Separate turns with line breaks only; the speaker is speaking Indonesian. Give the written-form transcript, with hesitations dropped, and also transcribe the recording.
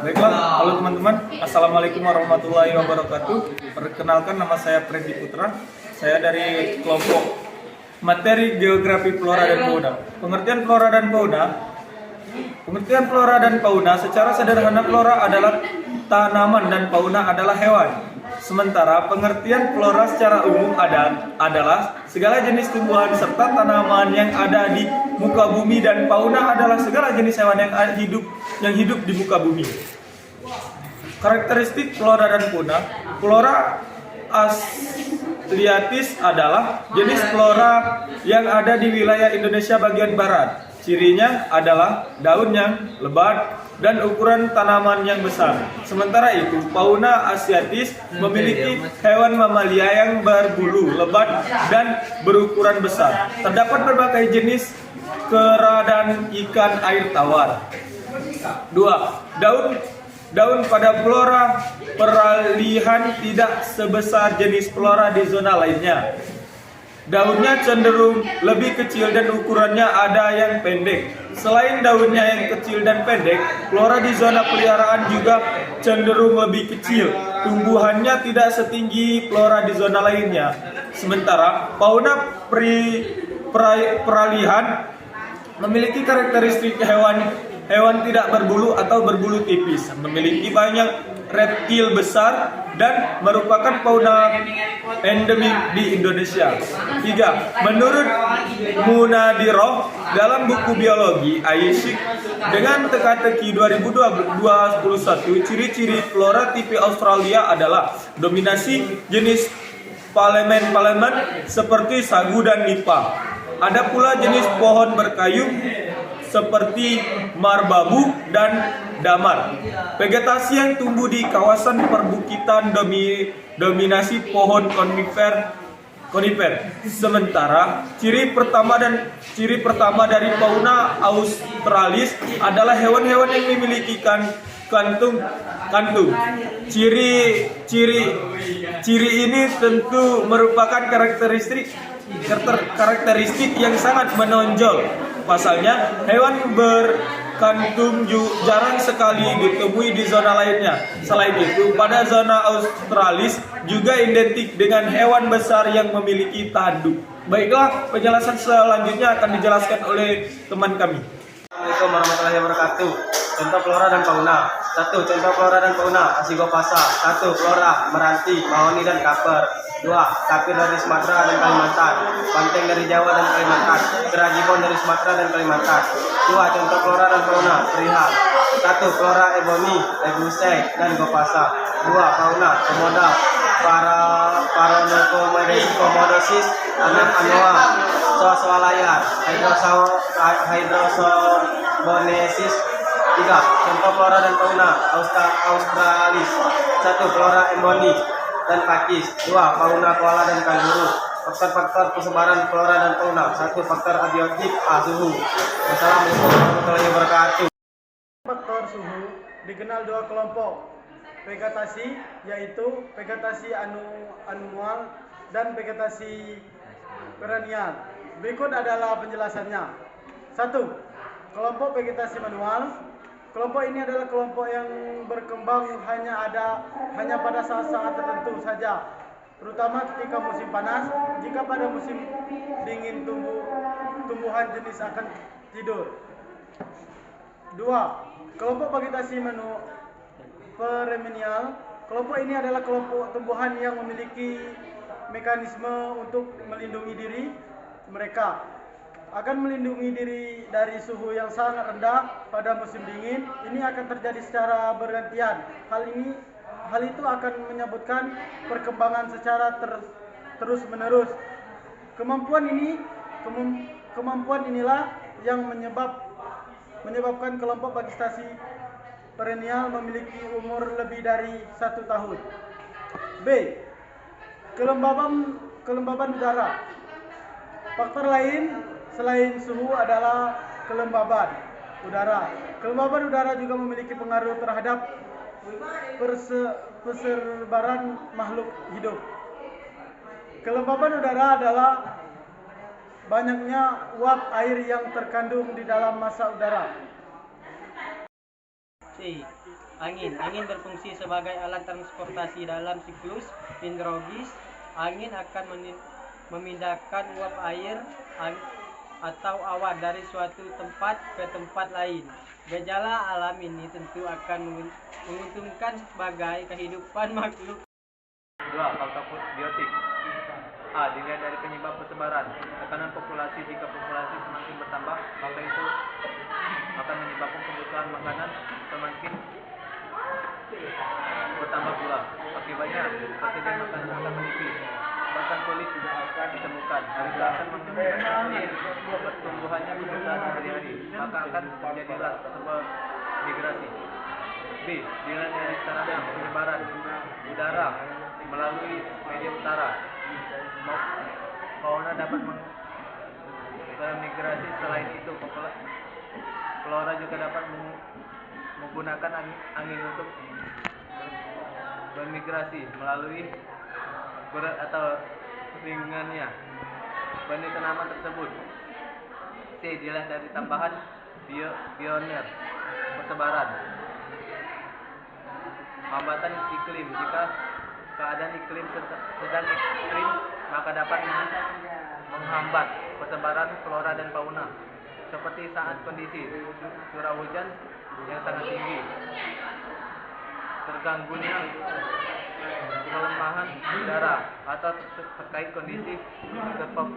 Baiklah, halo teman-teman. Assalamualaikum warahmatullahi wabarakatuh. Perkenalkan, nama saya Predi Putra. Saya dari kelompok materi geografi flora dan fauna. Pengertian flora dan fauna secara sederhana, flora adalah tanaman dan fauna adalah hewan. Sementara pengertian flora secara umum adalah segala jenis tumbuhan serta tanaman yang ada di muka bumi, dan fauna adalah segala jenis hewan yang hidup di muka bumi. Karakteristik flora dan fauna. Flora Asiatis adalah jenis flora yang ada di wilayah Indonesia bagian barat. Cirinya adalah daun yang lebat dan ukuran tanaman yang besar. Sementara itu, fauna Asiatis memiliki hewan mamalia yang berbulu lebat dan berukuran besar. Terdapat berbagai jenis kera dan ikan air tawar. 2. Daun pada flora peralihan tidak sebesar jenis flora di zona lainnya. Daunnya cenderung lebih kecil dan ukurannya ada yang pendek. Selain daunnya yang kecil dan pendek, flora di zona peliharaan juga cenderung lebih kecil. Tumbuhannya tidak setinggi flora di zona lainnya. Sementara fauna peralihan memiliki karakteristik hewan tidak berbulu atau berbulu tipis, memiliki banyak reptil besar, dan merupakan fauna endemik di Indonesia. 3. Menurut Munadiroh dalam buku biologi Aishik dengan teka-teki 2021, ciri-ciri flora tipe Australia adalah dominasi jenis palemen seperti sagu dan nipah. Ada pula jenis pohon berkayu seperti marbabu dan damar. Vegetasi yang tumbuh di kawasan perbukitan dominasi pohon konifер. Sementara ciri pertama dari fauna Australis adalah hewan-hewan yang memiliki kantung. Ciri ini tentu merupakan karakteristik yang sangat menonjol. Pasalnya, hewan berkantung jarang sekali ditemui di zona lainnya. Selain itu, pada zona Australis juga identik dengan hewan besar yang memiliki tanduk. Baiklah, penjelasan selanjutnya akan dijelaskan oleh teman kami.
Assalamualaikum warahmatullahi wabarakatuh. Contoh flora dan fauna. 1. Contoh flora dan fauna Asigopasa. 1. Flora meranti, mahoni dan kaper. 2. Tapir dari Sumatera dan Kalimantan. Banteng dari Jawa dan Kalimantan. Geragibon dari Sumatera dan Kalimantan. 2. Contoh flora dan fauna perihal. 1. Flora eboni, ebusei dan gopasa. 2. Fauna komoda, Paranocomodosis, anak anoa, soa layar, Hydrosorbonesis. 3. Contoh flora dan fauna Australis. 1. Flora eboni dan pakis. 2. Fauna koala dan kanguru. Faktor-faktor persebaran flora dan fauna. 1. Faktor abiotik, suhu. Wassalamualaikum warahmatullahi wabarakatuh.
Faktor suhu dikenal dua kelompok vegetasi, yaitu vegetasi anual dan vegetasi perennial. Berikut adalah penjelasannya. 1. Kelompok vegetasi manual. Kelompok ini adalah kelompok yang berkembang hanya pada saat-saat tertentu saja, terutama ketika musim panas. Jika pada musim dingin tumbuhan jenis akan tidur. 2. Kelompok vegetasi perennial. Kelompok ini adalah kelompok tumbuhan yang memiliki mekanisme untuk melindungi diri. Mereka akan melindungi diri dari suhu yang sangat rendah pada musim dingin. Ini akan terjadi secara bergantian. Hal itu akan menyebabkan perkembangan secara terus-menerus. Kemampuan inilah yang menyebabkan kelompok vegetasi perennial memiliki umur lebih dari 1 tahun. B. Kelembaban udara. Faktor lain selain suhu adalah kelembaban udara. Kelembaban udara juga memiliki pengaruh terhadap persebaran makhluk hidup. Kelembaban udara adalah banyaknya uap air yang terkandung di dalam massa udara.
C. Angin. Angin berfungsi sebagai alat transportasi dalam siklus hidrologis. Angin akan memindahkan uap air atau awan dari suatu tempat ke tempat lain. Gejala alam ini tentu akan menguntungkan sebagai kehidupan makhluk.
2. Faktor biotik. A. Dilihat dari penyebab persebaran. Tekanan populasi. Jika populasi semakin bertambah, maka itu akan menyebabkan kebutuhan makanan semakin bertambah pula. Akibatnya, persediaan makanan akan menipis. Bahkan kulit tidak akan ditemukan. Hal itu akan mengganggu pertumbuhannya kebutuhan sehari-hari. Maka akan terjadilah sebuah migrasi. B. Dilihat dari sarana penyebaran udara melalui media utara. Fauna dapat bermigrasi. Selain itu, flora juga dapat menggunakan angin untuk bermigrasi melalui berat atau ringannya benih tanaman tersebut. C. Dilihat dari tambahan pioner persebaran. Hambatan iklim. Jika keadaan iklim sedang ekstrim, maka dapat menghambat persebaran flora dan fauna, seperti saat kondisi curah hujan yang sangat tinggi, terganggunya kelemahan udara, atau terkait kondisi terpapar.